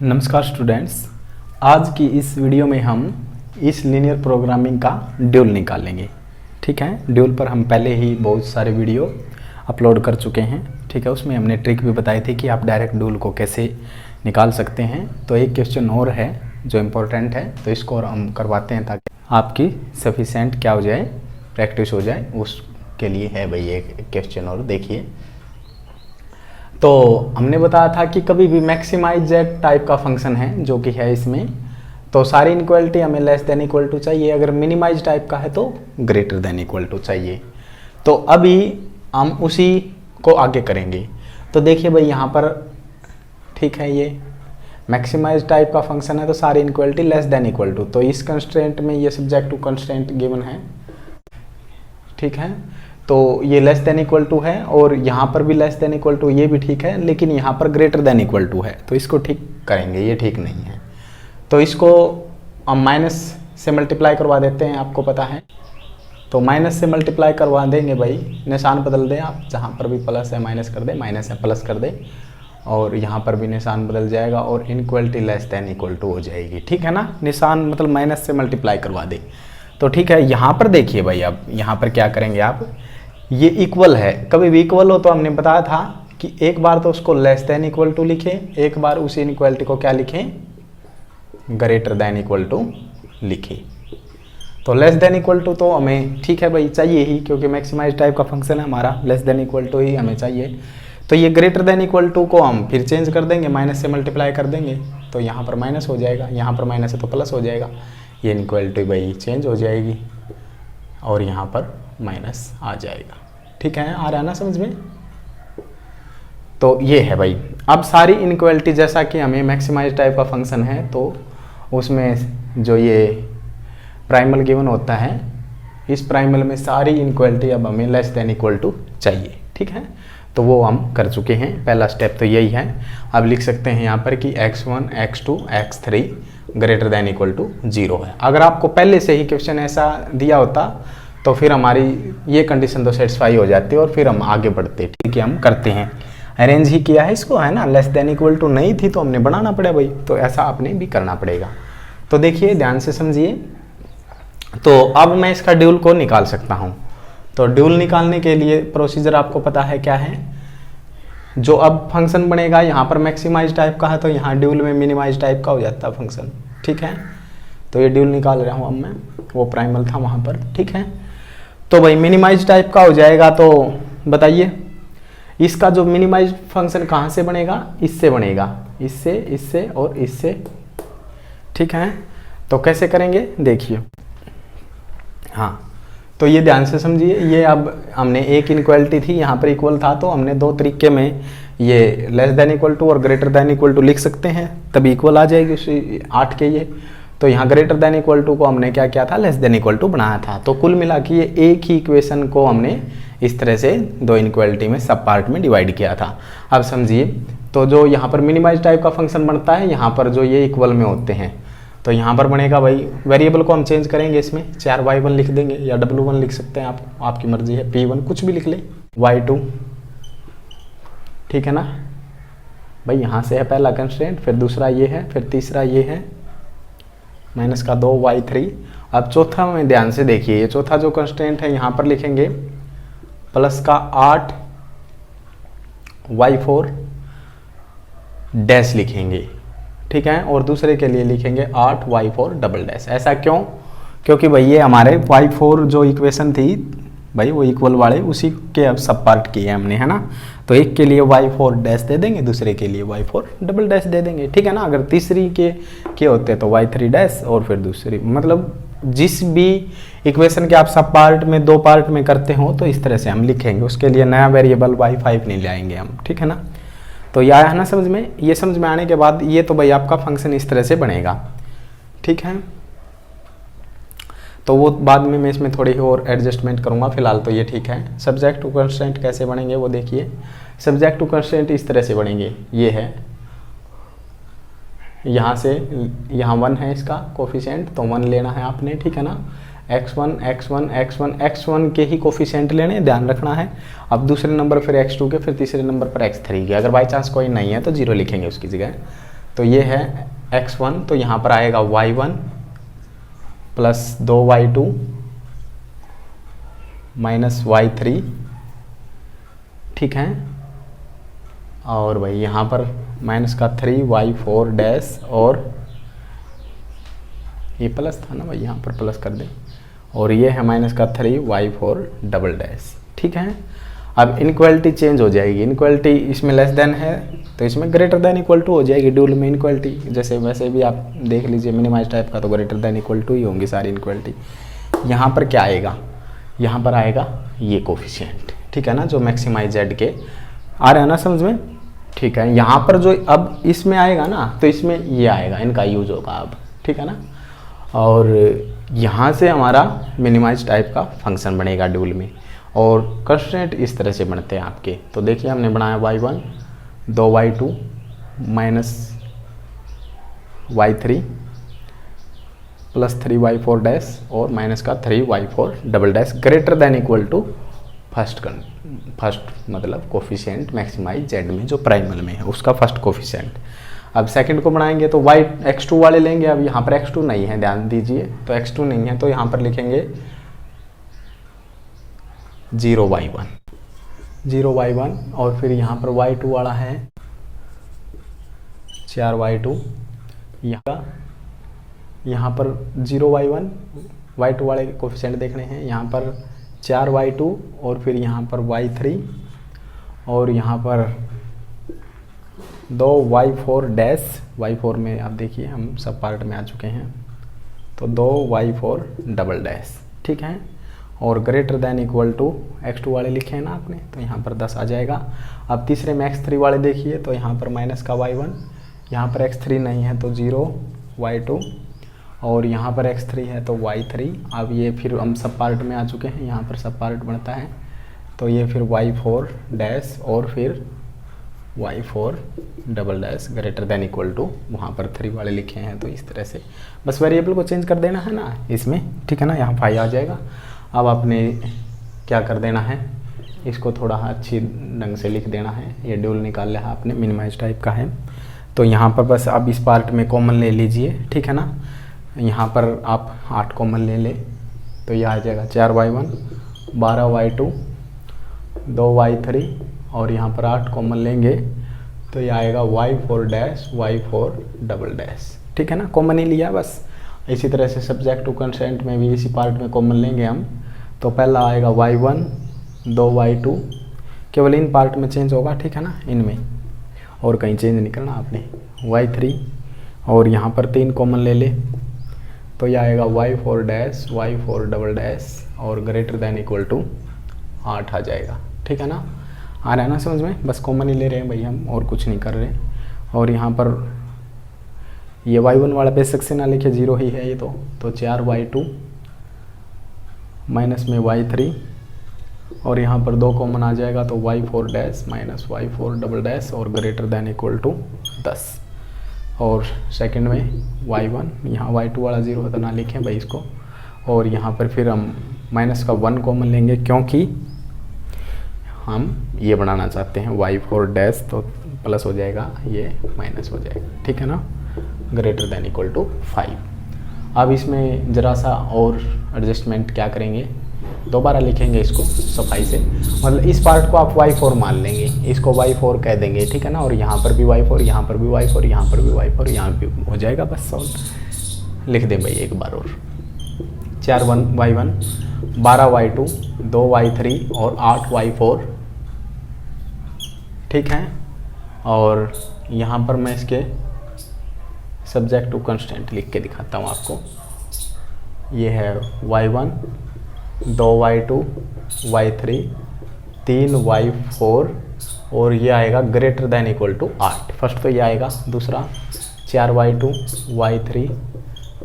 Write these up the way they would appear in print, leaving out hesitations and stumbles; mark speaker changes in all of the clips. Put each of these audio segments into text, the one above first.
Speaker 1: नमस्कार स्टूडेंट्स, आज की इस वीडियो में हम इस लीनियर प्रोग्रामिंग का ड्यूल निकालेंगे। ठीक है, ड्यूल पर हम पहले ही बहुत सारे वीडियो अपलोड कर चुके हैं। ठीक है, उसमें हमने ट्रिक भी बताई थी कि आप डायरेक्ट ड्यूल को कैसे निकाल सकते हैं। तो एक क्वेश्चन और है जो इम्पोर्टेंट है, तो इसको और हम करवाते हैं ताकि आपकी सफिशेंट क्या हो जाए, प्रैक्टिस हो जाए। उसके लिए है भाई एक क्वेश्चन और देखिए। तो हमने बताया था कि कभी भी मैक्सिमाइज टाइप का फंक्शन है जो कि है इसमें, तो सारी इनक्वलिटी हमें लेस देन इक्वल टू चाहिए। अगर मिनिमाइज टाइप का है तो ग्रेटर देन इक्वल टू चाहिए। तो अभी हम उसी को आगे करेंगे। तो देखिए भाई यहाँ पर, ठीक है, ये मैक्सिमाइज टाइप का फंक्शन है तो सारी inequality less than equal to. तो इस कंस्ट्रेंट में ये सब्जेक्ट टू कंस्ट्रेंट गिवन है। ठीक है, तो ये लेस देन इक्वल टू है और यहाँ पर भी लेस देन इक्वल टू, ये भी ठीक है, लेकिन यहाँ पर ग्रेटर देन इक्वल टू है। तो इसको ठीक करेंगे, ये ठीक नहीं है। तो इसको हम माइनस से मल्टीप्लाई करवा देते हैं, आपको पता है। तो माइनस से मल्टीप्लाई करवा देंगे भाई, निशान बदल दें आप, जहाँ पर भी प्लस है माइनस कर दें, माइनस है प्लस कर दें, और यहाँ पर भी निशान बदल जाएगा और inequality less than equal to हो जाएगी। ठीक है ना, निशान मतलब माइनस से मल्टीप्लाई करवा दें। तो ठीक है, यहाँ पर देखिए भाई, अब यहाँ पर क्या करेंगे आप, ये इक्वल है। कभी भी इक्वल हो तो हमने बताया था कि एक बार तो उसको लेस देन इक्वल टू लिखें, एक बार उसी इनक्वलिटी को क्या लिखें, ग्रेटर देन इक्वल टू लिखें। तो लेस देन इक्वल टू तो हमें, ठीक है भाई, चाहिए ही, क्योंकि मैक्सिमाइज टाइप का फंक्शन है हमारा, लेस देन इक्वल टू ही हमें चाहिए। तो ये ग्रेटर देन इक्वल टू को हम फिर चेंज कर देंगे, माइनस से मल्टीप्लाई कर देंगे, तो यहाँ पर माइनस हो जाएगा, यहाँ पर माइनस है तो प्लस हो जाएगा, ये इनक्वलिटी भाई चेंज हो जाएगी और यहाँ पर माइनस आ जाएगा। ठीक है, आ रहा है ना समझ में। तो ये है भाई। अब सारी इनक्वलिटी, जैसा कि हमें मैक्सिमाइज टाइप का फंक्शन है तो उसमें जो ये प्राइमल गिवन होता है, इस प्राइमल में सारी इनक्वलिटी अब हमें लेस देन इक्वल टू चाहिए। ठीक है, तो वो हम कर चुके हैं, पहला स्टेप तो यही है। अब लिख सकते हैं यहाँ पर कि x1 x2 x3 greater than equal to 0 है। अगर आपको पहले से ही क्वेश्चन ऐसा दिया होता तो फिर हमारी ये कंडीशन तो सेटिस्फाई हो जाती है और फिर हम आगे बढ़ते। ठीक है, हम करते हैं, अरेंज ही किया है इसको, है ना। लेस देन इक्वल टू नहीं थी तो हमने बनाना पड़ा भाई, तो ऐसा आपने भी करना पड़ेगा। तो देखिए, ध्यान से समझिए। तो अब मैं इसका ड्यूल को निकाल सकता हूँ। तो ड्यूल निकालने के लिए प्रोसीजर आपको पता है क्या है। जो अब फंक्शन बनेगा यहाँ पर मैक्सिमाइज टाइप का है तो यहाँ ड्यूल में मिनिमाइज टाइप का हो जाता है फंक्शन। ठीक है, तो ये ड्यूल निकाल रहा हूँ अब मैं, वो प्राइमल था वहाँ पर। ठीक है, तो भाई मिनिमाइज टाइप का हो जाएगा। तो बताइए, इसका जो मिनिमाइज फंक्शन कहाँ से बनेगा, इससे बनेगा, इससे, इससे और इससे। ठीक है, तो कैसे करेंगे देखिए। हाँ, तो ये ध्यान से समझिए। ये अब हमने एक इनक्वलिटी थी, यहाँ पर इक्वल था, तो हमने दो तरीके में ये लेस देन इक्वल टू और ग्रेटर देन इक्वल टू लिख सकते हैं, तभी इक्वल आ जाएगी उसी 8 के ये। तो यहाँ ग्रेटर देन इक्वल टू को हमने क्या किया था, लेस देन इक्वल टू बनाया था। तो कुल मिला के ये एक ही इक्वेशन को हमने इस तरह से दो इनक्वलिटी में सब पार्ट में डिवाइड किया था। अब समझिए, तो जो यहाँ पर मिनिमाइज टाइप का फंक्शन बनता है, यहाँ पर जो ये इक्वल में होते हैं, तो यहाँ पर बनेगा भाई, वेरिएबल को हम चेंज करेंगे, इसमें 4y1 लिख देंगे या w1 लिख सकते हैं आप, आपकी मर्जी है, p1 कुछ भी लिख ले, y2। ठीक है ना भाई, यहाँ से है पहला कंस्ट्रेंट, फिर दूसरा ये है, फिर तीसरा ये है, माइनस का 2 y3। अब चौथा में ध्यान से देखिए, ये चौथा जो कंस्ट्रेंट है यहाँ पर लिखेंगे प्लस का 8 y4 डैश लिखेंगे। ठीक है, और दूसरे के लिए लिखेंगे 8 y4 डबल डैश। ऐसा क्यों? क्योंकि भाई ये हमारे y4 जो इक्वेशन थी भाई, वो इक्वल वाले उसी के अब सब पार्ट किए हमने, है ना। तो एक के लिए y4 डैश दे देंगे, दूसरे के लिए y4 डबल डैश दे देंगे। ठीक है ना, अगर तीसरी के होते तो y3 डैश, और फिर दूसरी, मतलब जिस भी इक्वेशन के आप सब पार्ट में, दो पार्ट में करते हो तो इस तरह से हम लिखेंगे। उसके लिए नया वेरिएबल y5 नहीं लाएंगे हम। ठीक है ना, तो यह आया है ना समझ में। ये समझ में आने के बाद ये तो भाई आपका फंक्शन इस तरह से बनेगा। ठीक है, तो वो बाद में मैं इसमें थोड़ी और एडजस्टमेंट करूँगा, फिलहाल तो ये ठीक है। सब्जेक्ट टू कंस्ट्रेंट कैसे बनेंगे वो देखिए। सब्जेक्ट टू कंस्ट्रेंट इस तरह से बनेंगे, ये है, यहाँ से यहाँ 1 है इसका कोफिशिएंट, तो 1 लेना है आपने। ठीक है ना, x1 x1 x1 x1 के ही कोफिशिएंट लेने, ध्यान रखना है। अब दूसरे नंबर फिर x2 के, फिर तीसरे नंबर पर x3 के। अगर बाई चांस कोई नहीं है तो 0 लिखेंगे उसकी जगह। तो ये है x1, तो यहाँ पर आएगा y1 plus 2y2 minus y3, ठीक है। और भाई यहाँ पर माइनस का 3y4 डैश, और ये प्लस था ना भाई, यहाँ पर प्लस कर दें, और ये है माइनस का 3y4 डबल डैश, ठीक है। अब इनक्वालिटी चेंज हो जाएगी, इनक्वालिटी इसमें लेस देन है तो इसमें ग्रेटर देन इक्वल टू हो जाएगी। ड्यूल में इनक्वालिटी जैसे वैसे भी आप देख लीजिए मिनिमाइज टाइप का तो ग्रेटर देन इक्वल टू ही होंगी सारी इनक्वालिटी। यहाँ पर क्या आएगा, यहाँ पर आएगा ये कोफिशिएंट, ठीक है ना, जो मैक्सिमाइज जेड के आ रहे हैं ना समझ में, ठीक है। यहाँ पर जो अब इसमें आएगा ना तो इसमें ये आएगा, इनका यूज होगा अब, ठीक है ना। और यहाँ से हमारा मिनिमाइज टाइप का फंक्शन बनेगा ड्यूल में, और कंस्ट्रेंट इस तरह से बनते हैं आपके। तो देखिए हमने बनाया y1 2y2 minus y3 plus 3y4 dash और माइनस का 3y4 double dash greater than equal to first मतलब कोफिशिएंट मैक्सिमाइज जेड में जो प्राइमल में है उसका फर्स्ट कोफिशिएंट। अब सेकंड को बनाएंगे तो y x2 वाले लेंगे। अब यहाँ पर x2 नहीं है, ध्यान दीजिए, तो x2 नहीं है तो यहाँ पर लिखेंगे 0y1 और फिर यहाँ पर y2 वाला है 4y2, यहाँ पर 0y1 y2 वाले कोफिशिएंट देखने हैं, यहाँ पर 4y2 और फिर यहाँ पर y3 और यहाँ पर 2y4 डैश, y4 में आप देखिए हम सब पार्ट में आ चुके हैं, तो 2y4 डबल डैश, ठीक है। और greater than equal to x2 वाले लिखे हैं ना आपने, तो यहाँ पर 10 आ जाएगा। अब तीसरे में x3 वाले देखिए, तो यहाँ पर माइनस का y1, यहाँ पर x3 नहीं है तो 0y2 और यहाँ पर x3 है तो y3। अब ये फिर हम सब पार्ट में आ चुके हैं, यहाँ पर सब पार्ट बनता है, तो ये फिर y4 डैश और फिर y4 double dash greater than equal to, वहाँ पर 3 वाले लिखे हैं, तो इस तरह से बस वेरिएबल को चेंज कर देना है ना इसमें, ठीक है ना। यहाँ 5 आ जाएगा। अब आपने क्या कर देना है, इसको थोड़ा अच्छी ढंग से लिख देना है। ये ड्यूल निकाल लिया आपने, मिनिमाइज टाइप का है, तो यहाँ पर बस अब इस पार्ट में कॉमन ले लीजिए, ठीक है ना। यहाँ पर आप 8 कॉमन ले ले तो ये आ जाएगा 4y1 12y2 2y3 और यहाँ पर 8 कॉमन लेंगे तो ये आएगा y4 dash y4 double dash, ठीक है ना। कॉमन ही लिया बस। इसी तरह से सब्जेक्ट टू कंस्ट्रेंट में भी इसी पार्ट में कॉमन लेंगे हम, तो पहला आएगा y1 2y2, केवल इन पार्ट में चेंज होगा, ठीक है ना, इनमें, और कहीं चेंज नहीं करना आपने। y3 और यहाँ पर 3 कॉमन ले ले तो यह आएगा y4 dash y4 double dash और ग्रेटर देन इक्वल टू 8 आ जाएगा, ठीक है ना। आ रहा है ना समझ में, बस कॉमन ही ले रहे हैं भाई हम, और कुछ नहीं कर रहे। और यहाँ पर ये y1 वाला बेशक से ना लिखे, 0 ही है ये तो 4y2 माइनस में y3 और यहाँ पर 2 कॉमन आ जाएगा तो y4 dash minus y4 double dash और ग्रेटर देन इक्वल टू 10। और सेकंड में y1, यहाँ y2 वाला 0 है तो ना लिखें भाई इसको। और यहाँ पर फिर हम माइनस का 1 कॉमन लेंगे क्योंकि हम ये बनाना चाहते हैं y4 डैश, तो प्लस हो जाएगा, ये माइनस हो जाएगा, ठीक है ना, ग्रेटर देन इक्वल टू 5। अब इसमें ज़रा सा और एडजस्टमेंट क्या करेंगे, दोबारा लिखेंगे इसको सफाई से, मतलब इस पार्ट को आप y4 मान लेंगे, इसको y4 कह देंगे, ठीक है ना। और यहाँ पर भी y4, यहाँ पर भी y4, यहाँ पर भी y4, यहाँ भी हो जाएगा बस सॉल्व। लिख दें भाई एक बार और, 4y1 12y2 2y3 और 8y4, ठीक है। और यहाँ पर मैं इसके सब्जेक्ट टू कंस्टेंट लिख के दिखाता हूँ आपको। ये है y1 2y2 y3 3y4 और ये आएगा greater than equal to 8। First तो ये आएगा, दूसरा 4y2 y3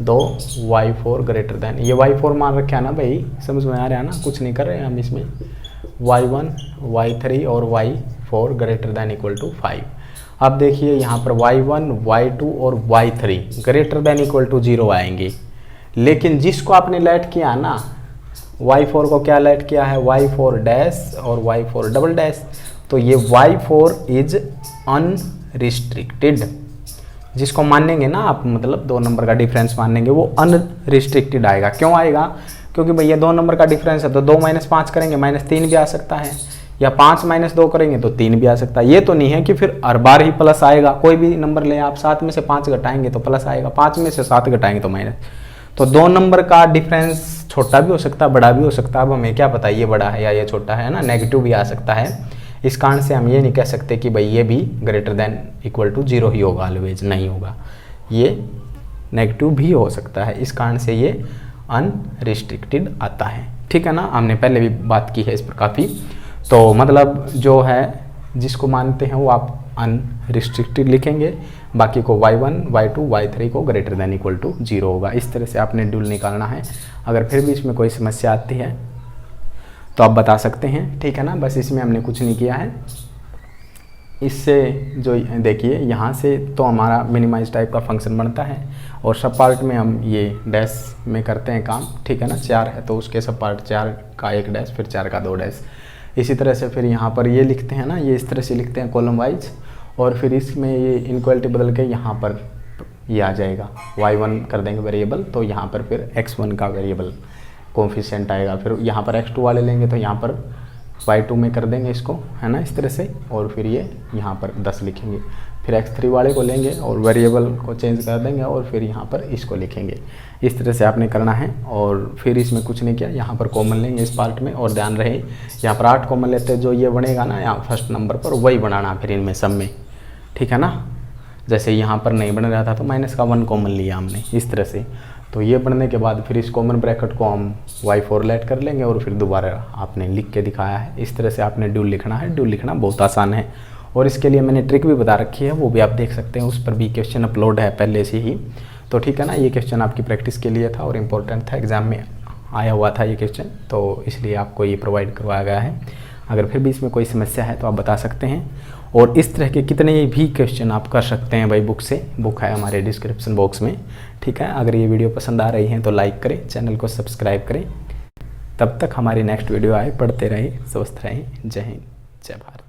Speaker 1: 2y4 greater than, ये y4 मान रखा है ना भाई, समझ में आ रहा है ना, कुछ नहीं कर रहे हैं हम इसमें। y1 y3 और y4 greater than equal to 5। अब देखिए यहाँ पर y1 y2 और y3 greater than equal to 0 आएंगे, लेकिन जिसको आपने लेट किया ना, y4 को क्या लेट किया है, y4 डैश और y4 डबल डैश, तो ये y4 इज अनरिस्ट्रिक्टेड, जिसको मानेंगे ना आप, मतलब 2 नंबर का डिफरेंस मानेंगे, वो अनरिस्ट्रिक्टेड आएगा। क्यों आएगा? क्योंकि भैया 2 नंबर का डिफरेंस है तो 2 - 5 करेंगे -3 भी आ सकता है, या 5 - 2 करेंगे तो 3 भी आ सकता है। ये तो नहीं है कि फिर हर बार ही प्लस आएगा। कोई भी नंबर ले आप, 7 में से 5 घटाएंगे तो प्लस आएगा, 5 में से 7 घटाएंगे तो माइनस। तो 2 नंबर का डिफरेंस छोटा भी हो सकता है, बड़ा भी हो सकता है। अब हमें क्या पता ये बड़ा है या ये छोटा है ना, नेगेटिव भी आ सकता है। इस कारण से हम ये नहीं कह सकते कि भाई ये भी >= 0 ही होगा, ऑलवेज नहीं होगा, ये नेगेटिव भी हो सकता है। इस कारण से ये अनरिस्ट्रिक्टेड आता है, ठीक है ना। हमने पहले भी बात की है इस पर काफ़ी। तो मतलब जो है जिसको मानते हैं वो आप अनरिस्ट्रिक्टेड लिखेंगे, बाकी को y1, y2, y3 को >= 0 होगा। इस तरह से आपने ड्यूल निकालना है। अगर फिर भी इसमें कोई समस्या आती है तो आप बता सकते हैं, ठीक है ना। बस इसमें हमने कुछ नहीं किया है। इससे जो देखिए यहाँ से तो हमारा मिनिमाइज टाइप का फंक्शन बनता है, और सब पार्ट में हम ये डैश में करते हैं काम, ठीक है ना। 4 है तो उसके सब पार्ट 4 का 1 डैश, फिर 4 का 2 डैश। इसी तरह से फिर यहाँ पर ये लिखते हैं ना, ये इस तरह से लिखते हैं कॉलम वाइज, और फिर इसमें ये इनक्वालिटी बदल के यहाँ पर ये आ जाएगा, y1 कर देंगे वेरिएबल, तो यहाँ पर फिर x1 का वेरिएबल कोफिशिएंट आएगा। फिर यहाँ पर x2 वाले लेंगे तो यहाँ पर y2 में कर देंगे इसको, है ना, इस तरह से। और फिर ये यहाँ पर 10 लिखेंगे। फिर x3 वाले को लेंगे और वेरिएबल को चेंज कर देंगे, और फिर यहाँ पर इसको लिखेंगे। इस तरह से आपने करना है। और फिर इसमें कुछ नहीं किया, यहाँ पर कॉमन लेंगे इस पार्ट में, और ध्यान रहे यहाँ पर 8 कॉमन लेते हैं, जो ये बनेगा ना यहाँ फर्स्ट नंबर पर, वही बनाना फिर इनमें सब में, ठीक है ना। जैसे यहाँ पर नहीं बन रहा था तो -1 कॉमन लिया हमने, इस तरह से। तो ये बनने के बाद फिर इस कॉमन ब्रैकेट को हम y4 लेट कर लेंगे, और फिर दोबारा आपने लिख के दिखाया है। इस तरह से आपने ड्यूल लिखना है। ड्यूल लिखना बहुत आसान है, और इसके लिए मैंने ट्रिक भी बता रखी है, वो भी आप देख सकते हैं। उस पर भी क्वेश्चन अपलोड है पहले से ही, तो ठीक है ना। ये क्वेश्चन आपकी प्रैक्टिस के लिए था और इम्पोर्टेंट था, एग्जाम में आया हुआ था ये क्वेश्चन, तो इसलिए आपको ये प्रोवाइड करवाया गया है। अगर फिर भी इसमें कोई समस्या है तो आप बता सकते हैं। और इस तरह के कितने भी क्वेश्चन आप कर सकते हैं भाई बुक से, बुक है हमारे डिस्क्रिप्शन बॉक्स में, ठीक है। अगर ये वीडियो पसंद आ रही है तो लाइक करें, चैनल को सब्सक्राइब करें। तब तक हमारी नेक्स्ट वीडियो आए, पढ़ते रहें, स्वस्थ रहें। जय हिंद, जय भारत।